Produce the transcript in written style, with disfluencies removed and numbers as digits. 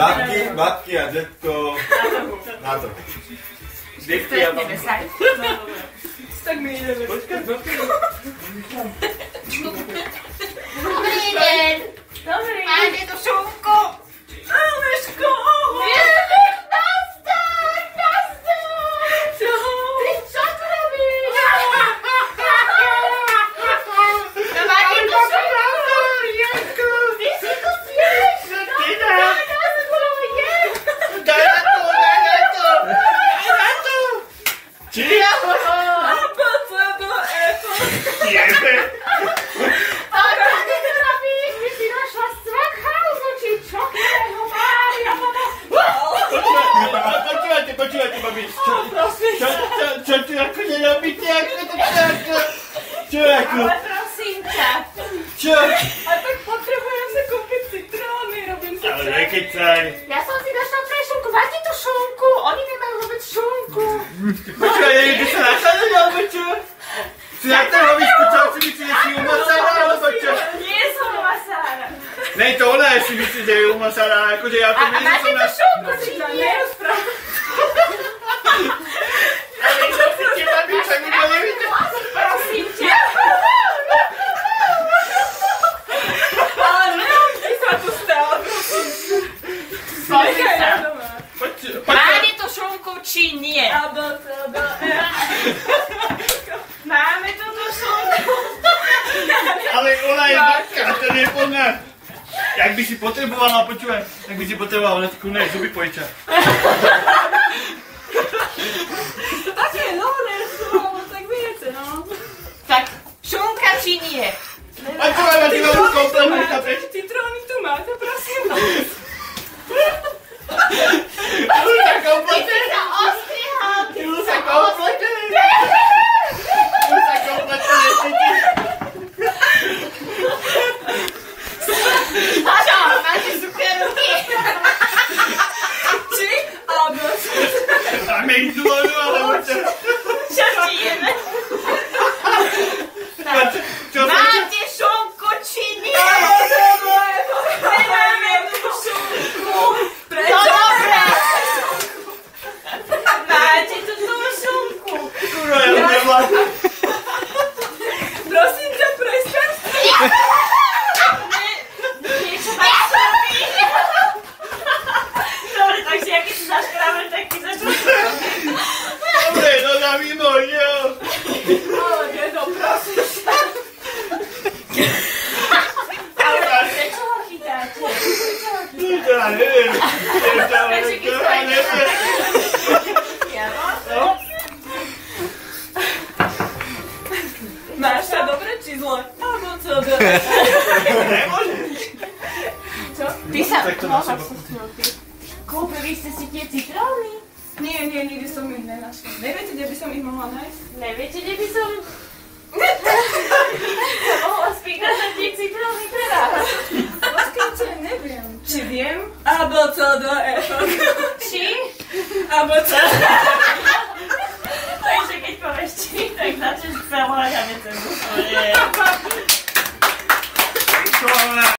Babky a detko na to. Detky a babky. Tak my ideme. Počkaj, Dobrý deň. Dobrý. Máte tu šunku? Aleško. Čo tu robíš? No máte tu šunku? Ty si tu tiež? Daj na to! Či? Jebe! Čo ty robíš? Ty si našla Svaghausu, či čo? Počúvajte, babi. Čo tu ako nerobíte? Čo ako? Ale prosím ťa. Čo? A tak potrebujem sa kúpiť citróny, robím sa Ale čaj. nekecaj. Ja som si našla pre šunku. Máte tu šunku? Oni nemajú vôbec šunku. Počúvaj, niekde sa nasadať, alebo čo? Si na to robíš kučovci, myslíš, že si umasára, alebo čo? Nie som masára. Nej, to ona je si myslí, že je umasára, akože ja to A nie máte som tu na... šunku, či To nie? nerozprávam. Ale čo si ti babi, čo mi to nevíte? Prosím ťa. Ale neviem, či sa tu stalo, prosím. Nechaj na doma. Máte tu šunku, či nie? Máme tu šunku. Ale ona je matka, to nie je plná. Jak by si potrebovala, počúvaj, jak by si potrebovala letku, ne, zuby pojča. Také dobré sú, ale tak viete, no. Tak šunka, či nie? A čo aj na ty veľmi komplement, chápeš? Citróny tu máte, prosím vás. Tu sa komplete, Ty sa ostrihal, ty tu sa sa komplete. Tu sa komplete, necítiš. Čo, máte suché ruky? Či? Alebo Dáme ich dôľu, alebo čo? Čo ti jeme? Čo sa... Máte šunku, či nie? nemáme tu šunku. To dobré! Máte tu tú šunku. Kurva, ja nevládam. Prosím ťa, prestaň. Niečo máš robiť? Dobre, takže ja keď si zaškrávam, tak ty začneš. Dobre, no na mimo, jo. Ale dedo, prosím ťa. Ale prečo ho chytáte? Ja neviem. Takže keď to aj neviem. No? Máš sa dobre či zle? Alebo co? Nemôžem. Čo? Ty sa... Tak to na seba Kúpili ste si tie citróny? Nie, nikdy som ich nenašla. Neviete, kde by som ich mohla nájsť? Neviete, kde by som... sa mohla spýtať na tie citróny teraz? Počkajte, neviem. Či viem? Alebo co do Či? Alebo co? Takže keď povieš či, tak začneš celé a necem.